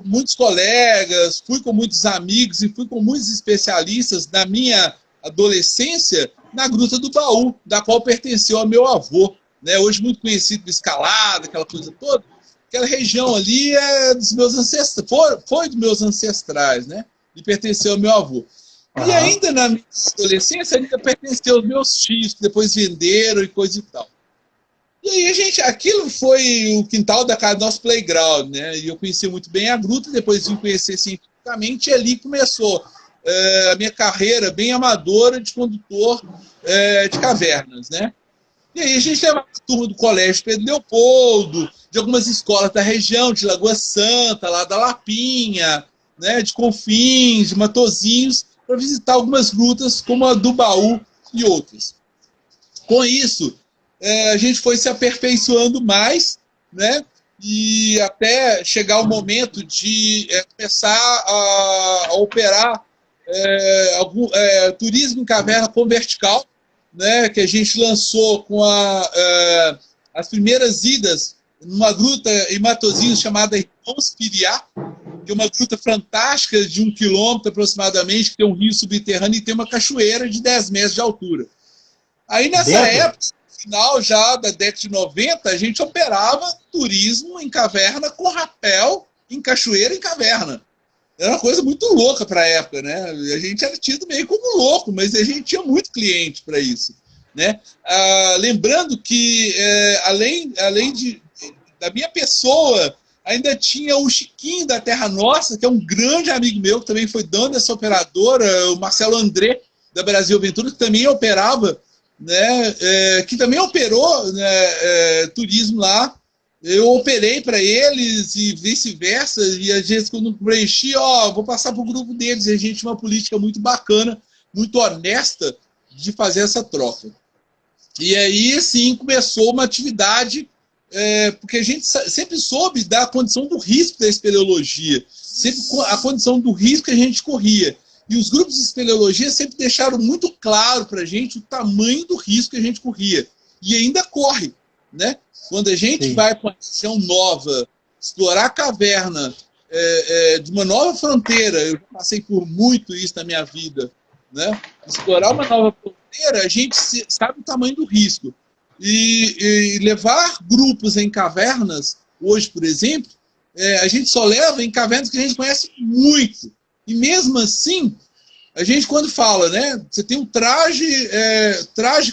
muitos colegas, fui com muitos amigos e fui com muitos especialistas na minha adolescência na Gruta do Baú, da qual pertenceu ao meu avô, né? Hoje muito conhecido por escalada, aquela coisa toda. Aquela região ali é dos meus ancestrais, foi dos meus ancestrais, né? E pertenceu ao meu avô. E ainda na minha adolescência, ainda pertenceu aos meus tios, que depois venderam e coisa e tal. E aí, aquilo foi o quintal da casa do nosso playground, né? E eu conheci muito bem a gruta, depois vim conhecer cientificamente, e ali começou a minha carreira bem amadora de condutor de cavernas, né? E aí a gente levava a turma do Colégio Pedro Leopoldo, de algumas escolas da região, de Lagoa Santa, lá da Lapinha, né, de Confins, de Matozinhos, para visitar algumas grutas, como a do Baú e outras. Com isso, a gente foi se aperfeiçoando mais, né, e até chegar o momento de começar a operar turismo em caverna com vertical, né, que a gente lançou com as primeiras idas numa gruta em Matozinhos chamada Irmãos Piriá, que é uma gruta fantástica de 1 quilômetro aproximadamente, que tem um rio subterrâneo e tem uma cachoeira de 10 metros de altura. Aí nessa época, final já da década de 90, a gente operava turismo em caverna com rapel, em cachoeira em caverna. Era uma coisa muito louca para a época, né? A gente era tido meio como louco, mas a gente tinha muito cliente para isso, né? Lembrando que, além da minha pessoa, ainda tinha o Chiquinho da Terra Nossa, que é um grande amigo meu, que também foi dono dessa operadora, o Marcelo André, da Brasil Aventura, que também operava, né? Que também operou, né, turismo lá. Eu operei para eles e vice-versa, e às vezes quando preenchi, vou passar para o grupo deles, e a gente tinha uma política muito bacana, muito honesta de fazer essa troca. E aí, sim, começou uma atividade, porque a gente sempre soube da condição do risco da espeleologia, sempre a condição do risco que a gente corria. E os grupos de espeleologia sempre deixaram muito claro para a gente o tamanho do risco que a gente corria. E ainda corre, né? Quando a gente vai para uma região nova, explorar a caverna de uma nova fronteira, eu já passei por muito isso na minha vida, né? Explorar uma nova fronteira, a gente sabe o tamanho do risco. E levar grupos em cavernas, hoje, por exemplo, a gente só leva em cavernas que a gente conhece muito. E mesmo assim, a gente quando fala, né? Você tem um traje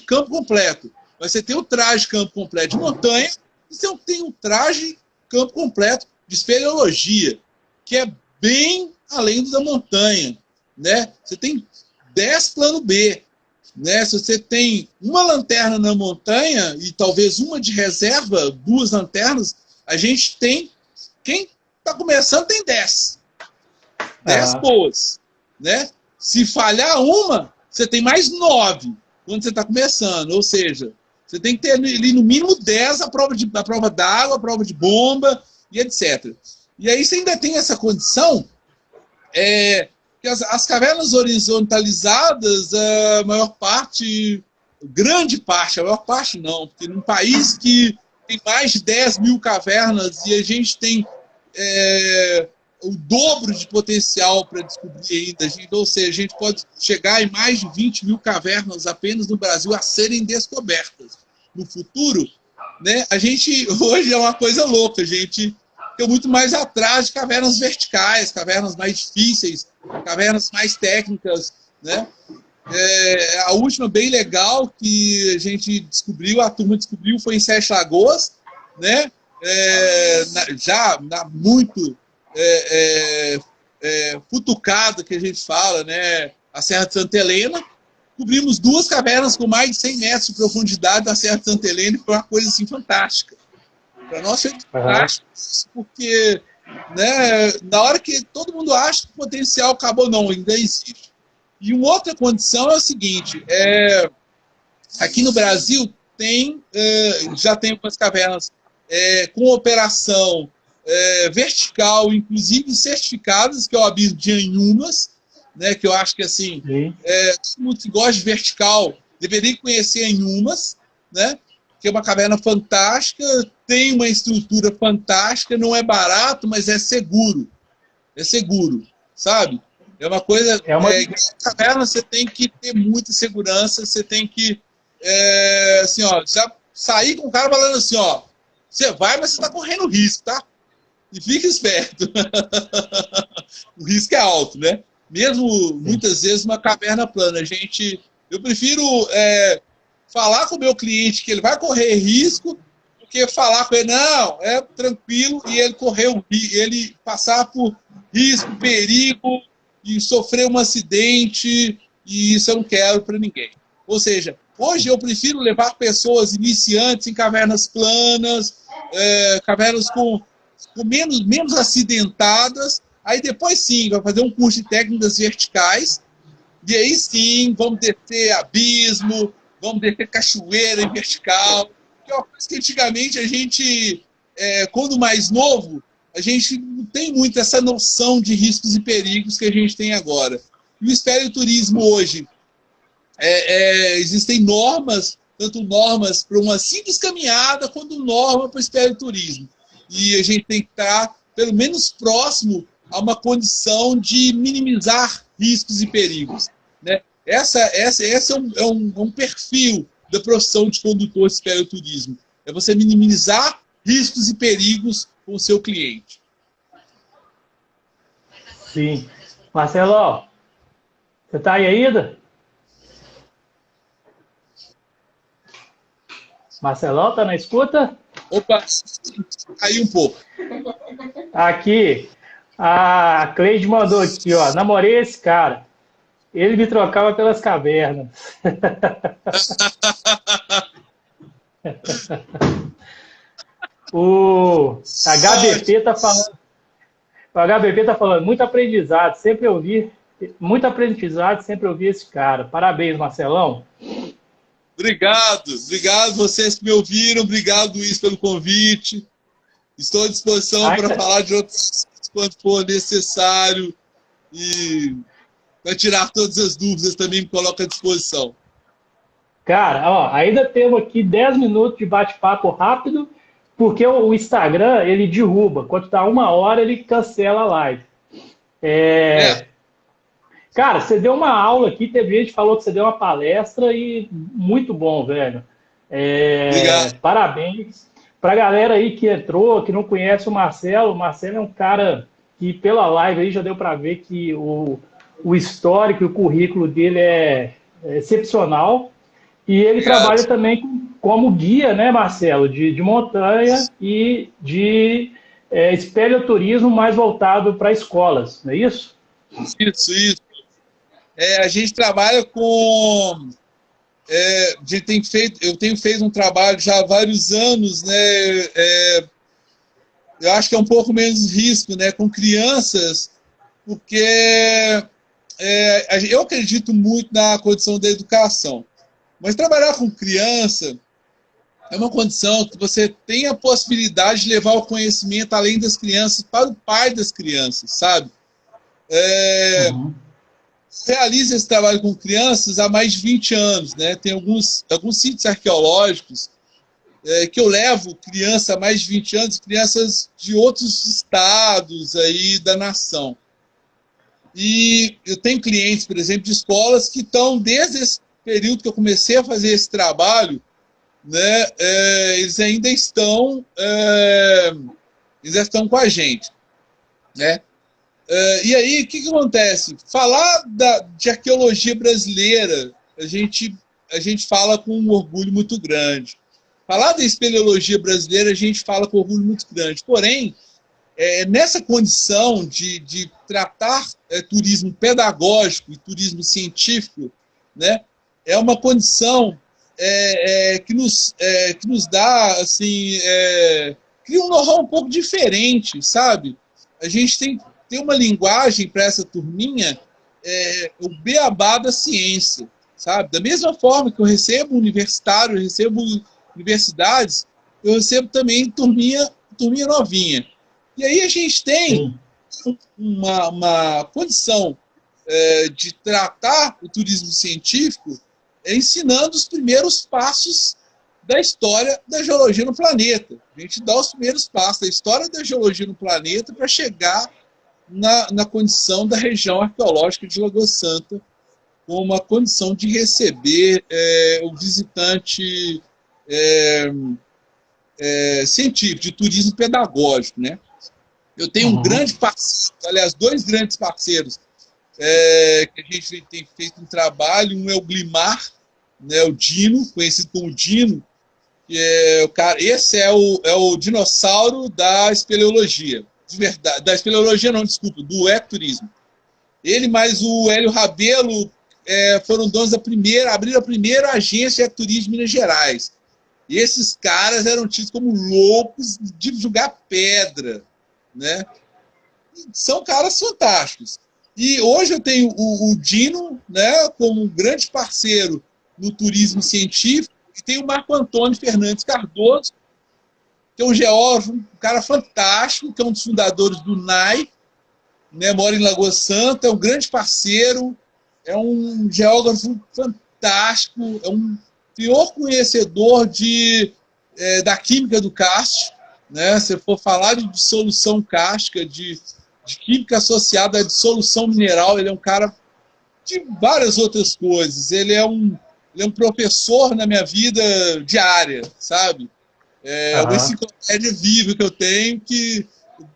campo completo. Mas você tem o traje campo completo de montanha e você tem o traje campo completo de espeleologia, que é bem além da montanha, né? Você tem 10 plano B, né? Se você tem uma lanterna na montanha e talvez uma de reserva, 2 lanternas, a gente tem, quem está começando tem 10. 10 boas, né? Se falhar uma, você tem mais 9 quando você está começando, ou seja, você tem que ter ali no mínimo 10 a prova d'água, a prova de bomba e etc. E aí você ainda tem essa condição que as cavernas horizontalizadas, a maior parte, grande parte, a maior parte não, porque num país que tem mais de 10 mil cavernas e a gente tem o dobro de potencial para descobrir ainda, ou seja, a gente pode chegar em mais de 20 mil cavernas apenas no Brasil a serem descobertas. No futuro, né, a gente hoje é uma coisa louca, a gente fica muito mais atrás de cavernas verticais, cavernas mais difíceis, cavernas mais técnicas, né? A última bem legal que a gente descobriu, a turma descobriu, foi em Sete Lagoas, né? Já muito futucada, que a gente fala, né? A Serra de Santa Helena. Cobrimos 2 cavernas com mais de 100 metros de profundidade da Serra de Santa Helena, e foi uma coisa assim fantástica. Para nós foi fantástico, porque né, na hora que todo mundo acha que o potencial acabou, não, ainda existe. E uma outra condição é o seguinte, aqui no Brasil já tem umas cavernas com operação vertical, inclusive certificadas, que é o Abismo de Anhumas, né, que eu acho que assim, todo mundo que gosta de vertical deveria conhecer Anhumas, né, que é uma caverna fantástica, tem uma estrutura fantástica, não é barato, mas é seguro, sabe? É uma coisa, caverna você tem que ter muita segurança, você tem que assim, ó, já sair com o cara falando assim, ó, você vai, mas você está correndo risco, tá? E fica esperto. O risco é alto, né? Mesmo, muitas vezes, uma caverna plana. Eu prefiro falar com o meu cliente que ele vai correr risco do que falar com ele, não, é tranquilo, e ele passar por risco, perigo, e sofrer um acidente, e isso eu não quero para ninguém. Ou seja, hoje eu prefiro levar pessoas iniciantes em cavernas planas, cavernas com menos acidentadas, aí depois sim, vai fazer um curso de técnicas verticais, e aí sim, vamos descer abismo, vamos descer cachoeira em vertical, que é uma coisa que antigamente a gente, quando mais novo, a gente não tem muito essa noção de riscos e perigos que a gente tem agora. E o espeleoturismo hoje, existem normas, tanto normas para uma simples caminhada, quanto norma para o espeleoturismo. E a gente tem que estar, pelo menos, próximo a uma condição de minimizar riscos e perigos, né? Esse é um perfil da profissão de condutor de espeleoturismo. É você minimizar riscos e perigos com o seu cliente. Sim. Marcelo, você está aí ainda? Marcelão, tá na escuta? Opa, caiu um pouco. Aqui, a Cleide mandou aqui, ó. Namorei esse cara. Ele me trocava pelas cavernas. O HBP tá falando. O HBP tá falando, muito aprendizado, sempre ouvi esse cara. Parabéns, Marcelão. Obrigado vocês que me ouviram, obrigado, Luiz, pelo convite. Estou à disposição para falar de outros quando for necessário e para tirar todas as dúvidas também me coloco à disposição. Cara, ó, ainda temos aqui 10 minutos de bate-papo rápido, porque o Instagram, ele derruba. Quando tá 1 hora, ele cancela a live. Cara, você deu uma aula aqui, teve gente que falou que você deu uma palestra e muito bom, velho. Obrigado. Parabéns. Pra galera aí que entrou, que não conhece o Marcelo é um cara que pela live aí já deu para ver que o histórico e o currículo dele é excepcional. E ele trabalha também como guia, né, Marcelo, de montanha e de espeleoturismo mais voltado para escolas, não é isso? Isso. A gente trabalha com... eu tenho feito um trabalho já há vários anos, né? Eu acho que é um pouco menos risco, né? Com crianças, porque eu acredito muito na condição da educação. Mas trabalhar com criança é uma condição que você tem a possibilidade de levar o conhecimento além das crianças para o pai das crianças, sabe? Realizo esse trabalho com crianças há mais de 20 anos, né? Tem alguns sítios arqueológicos que eu levo criança há mais de 20 anos, crianças de outros estados aí da nação. E eu tenho clientes, por exemplo, de escolas que estão, desde esse período que eu comecei a fazer esse trabalho, né, eles ainda estão com a gente, né? E aí, o que acontece? Falar de arqueologia brasileira, a gente fala com um orgulho muito grande. Falar da espeleologia brasileira, a gente fala com orgulho muito grande. Porém, nessa condição de tratar turismo pedagógico e turismo científico, né, é uma condição que nos dá, assim, cria um know-how um pouco diferente, sabe? a gente tem uma linguagem para essa turminha, o beabá da ciência, sabe? Da mesma forma que eu recebo universitário, eu recebo universidades, eu recebo também turminha novinha. E aí a gente tem uma condição de tratar o turismo científico ensinando os primeiros passos da história da geologia no planeta. A gente dá os primeiros passos da história da geologia no planeta para chegar na condição da região arqueológica de Lagoa Santa, com uma condição de receber o visitante científico, de turismo pedagógico, né? Eu tenho um grande parceiro, aliás, dois grandes parceiros que a gente tem feito um trabalho. Um é o Glimar, né, o Dino, conhecido como Dino, que o cara, esse é o dinossauro da espeleologia, de verdade, da espeleologia não, desculpa, do ecoturismo. Ele mais o Hélio Rabelo foram donos abriram a primeira agência de ecoturismo de Minas Gerais. E esses caras eram tidos como loucos de jogar pedra, né? São caras fantásticos. E hoje eu tenho o Dino, né, como um grande parceiro no turismo científico, e tem o Marco Antônio Fernandes Cardoso, que é um geógrafo, um cara fantástico, que é um dos fundadores do NAI, né, mora em Lagoa Santa, é um grande parceiro, é um geógrafo fantástico, é um pior conhecedor da química do cársito, né? Se for falar de dissolução cárstica, de química associada à dissolução mineral, ele é um cara de várias outras coisas. Ele é um professor na minha vida diária, sabe? Uma enciclopédia viva que eu tenho, que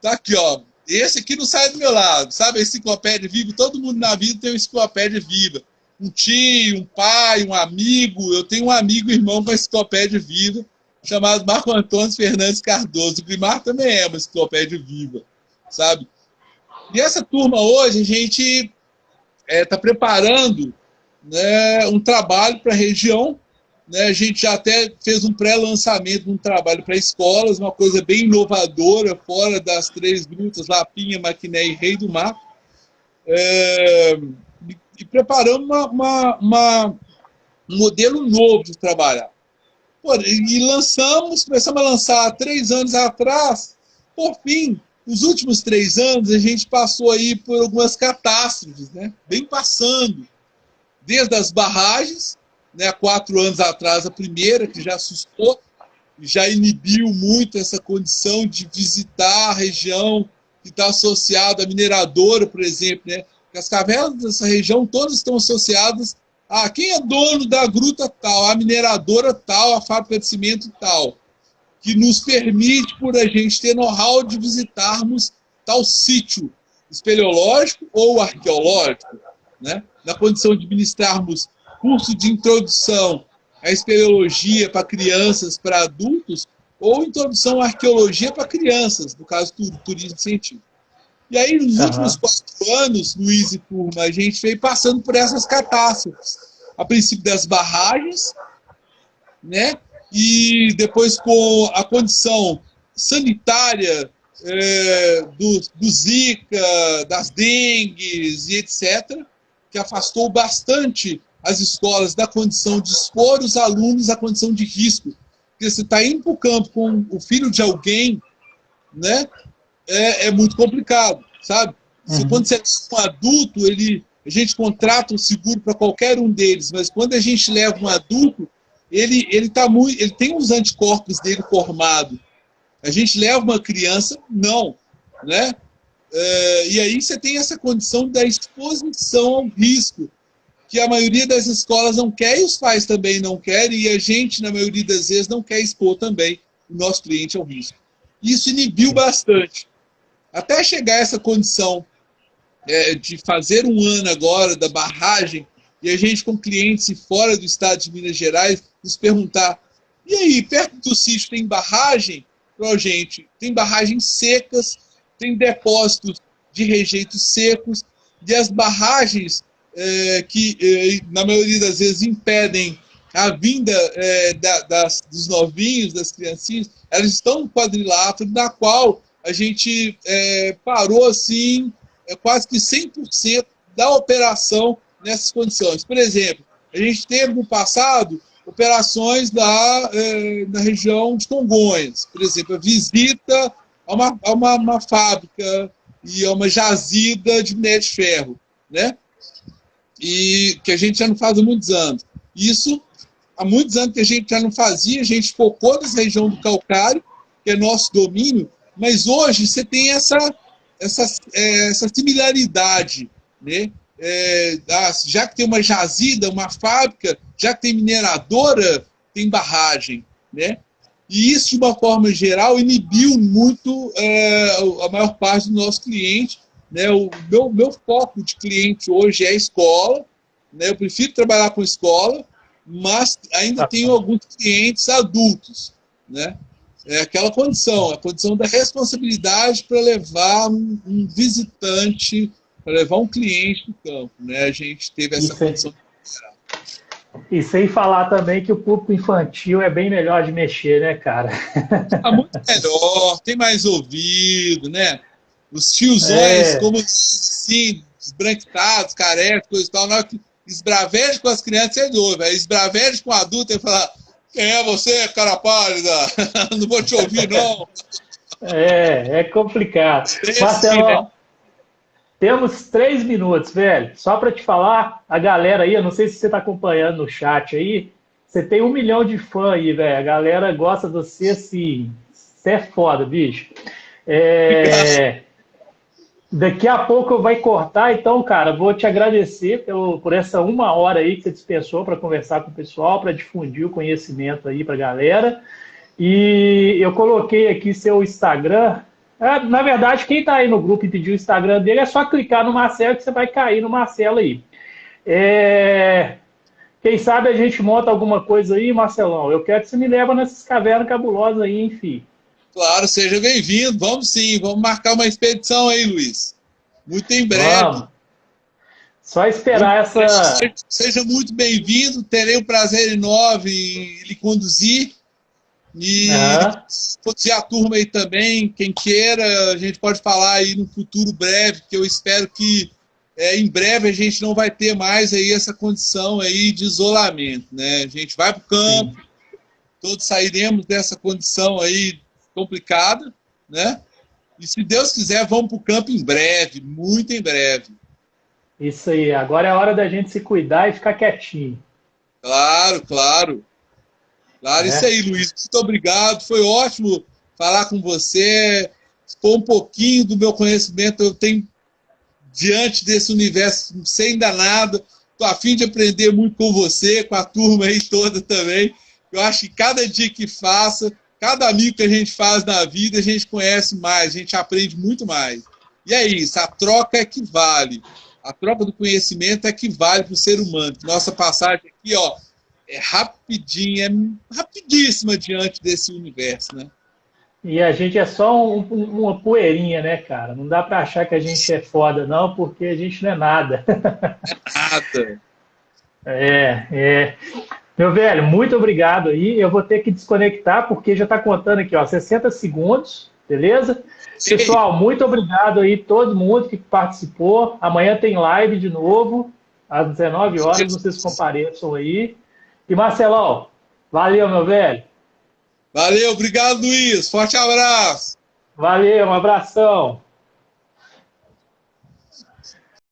tá aqui, ó. Esse aqui não sai do meu lado, sabe? A enciclopédia viva, todo mundo na vida tem uma enciclopédia viva. Um tio, um pai, um amigo. Eu tenho um amigo, irmão, com a enciclopédia viva, chamado Marco Antônio Fernandes Cardoso. O Glimar também é uma enciclopédia viva, sabe? E essa turma hoje, a gente está preparando, né, um trabalho para a região, né? A gente já até fez um pré-lançamento de um trabalho para escolas, uma coisa bem inovadora, fora das 3 grutas, Lapinha, Maquiné e Rei do Mar. E preparamos um modelo novo de trabalhar. Pô, e começamos a lançar há 3 anos atrás. Por fim, nos últimos 3 anos, a gente passou aí por algumas catástrofes, né? Vem passando. Desde as barragens, né? Há 4 anos atrás, a primeira, que já assustou, já inibiu muito essa condição de visitar a região que está associada à mineradora, por exemplo, né? As cavernas dessa região todas estão associadas a quem é dono da gruta tal, a mineradora tal, a fábrica de cimento tal, que nos permite, por a gente ter know-how, de visitarmos tal sítio espeleológico ou arqueológico, né? Na condição de ministrarmos curso de introdução à espeleologia para crianças, para adultos, ou introdução à arqueologia para crianças, no caso do turismo científico. E aí, nos últimos 4 anos, Luiz e turma, a gente veio passando por essas catástrofes. A princípio das barragens, né? E depois com a condição sanitária do Zika, das dengues e etc., que afastou bastante as escolas da condição de expor os alunos à condição de risco. Porque você está indo para o campo com o filho de alguém, né? É muito complicado, sabe? Quando você é um adulto, a gente contrata um seguro para qualquer um deles, mas quando a gente leva um adulto, ele tem os anticorpos dele formados. A gente leva uma criança, não, né? E aí você tem essa condição da exposição ao risco, que a maioria das escolas não quer e os pais também não querem, e a gente, na maioria das vezes, não quer expor também o nosso cliente ao risco. Isso inibiu bastante. Até chegar a essa condição de fazer um ano agora da barragem, e a gente com clientes fora do estado de Minas Gerais, nos perguntar, e aí, perto do sítio tem barragem? Não, gente, tem barragens secas, tem depósitos de rejeitos secos, e as barragens que, na maioria das vezes, impedem a vinda dos novinhos, das criancinhas, elas estão no quadrilátero, na qual a gente parou assim, quase que 100% da operação nessas condições. Por exemplo, a gente teve no passado operações na região de Congonhas, por exemplo, a visita a uma fábrica e a uma jazida de minério de ferro, né? E que a gente já não faz há muitos anos. Isso, há muitos anos que a gente já não fazia, a gente focou nessa região do Calcário, que é nosso domínio, mas hoje você tem essa similaridade, né? Já que tem uma jazida, uma fábrica, já que tem mineradora, tem barragem, né? E isso, de uma forma geral, inibiu muito a maior parte do nosso cliente, né? O meu foco de cliente hoje é a escola, né? Eu prefiro trabalhar com escola, mas ainda tenho alguns clientes adultos, né? É aquela condição, a condição da responsabilidade para levar um visitante, para levar um cliente do campo, né? A gente teve essa condição. E sem falar também que o público infantil é bem melhor de mexer, né, cara? Tá muito melhor, tem mais ouvido, né? Os tiozões, como assim, esbranquizados, carecas, coisa e tal, na hora que esbraveja com as crianças, você ouve. Aí esbraveja com o adulto e fala: quem é você, cara pálida? Não vou te ouvir, não. É complicado. Marcelo, né? Temos 3 minutos, velho. Só para te falar, a galera aí, eu não sei se você está acompanhando no chat aí, você tem 1 milhão de fãs aí, velho. A galera gosta de você, assim. Você é foda, bicho. Daqui a pouco vai cortar, então, cara, vou te agradecer por essa 1 hora aí que você dispensou para conversar com o pessoal, para difundir o conhecimento aí para a galera. E eu coloquei aqui seu Instagram. Na verdade, quem está aí no grupo e pediu o Instagram dele, é só clicar no Marcelo que você vai cair no Marcelo aí. Quem sabe a gente monta alguma coisa aí, Marcelão. Eu quero que você me leve nessas cavernas cabulosas aí, enfim. Claro, seja bem-vindo. Vamos sim, vamos marcar uma expedição aí, Luiz. Muito em breve. Vamos. Só esperar Seja muito bem-vindo, terei um prazer enorme em lhe conduzir. E conduzir a turma aí também, quem queira, a gente pode falar aí no futuro breve, que eu espero que em breve a gente não vai ter mais aí essa condição aí de isolamento, né? A gente vai para o campo, todos sairemos dessa condição aí complicada, né? E se Deus quiser, vamos para o campo em breve, muito em breve. Isso aí, agora é a hora da gente se cuidar e ficar quietinho. Claro, claro. Claro, isso aí, Luiz. Muito obrigado. Foi ótimo falar com você. Foi um pouquinho do meu conhecimento. Eu tenho diante desse universo, não sei ainda nada. Estou a fim de aprender muito com você, com a turma aí toda também. Eu acho que cada dia que faça, cada amigo que a gente faz na vida, a gente conhece mais, a gente aprende muito mais. E é isso, a troca é que vale. A troca do conhecimento é que vale para o ser humano. Nossa passagem aqui, ó, é rapidinha, é rapidíssima diante desse universo, né? E a gente é só uma poeirinha, né, cara? Não dá para achar que a gente é foda, não, porque a gente não é nada. É nada. Meu velho, muito obrigado aí. Eu vou ter que desconectar, porque já está contando aqui, ó, 60 segundos, beleza? Sim. Pessoal, muito obrigado aí, todo mundo que participou. Amanhã tem live de novo, às 19 horas, vocês compareçam aí. E Marcelão, valeu, meu velho. Valeu, obrigado, Luiz. Forte abraço. Valeu, um abração.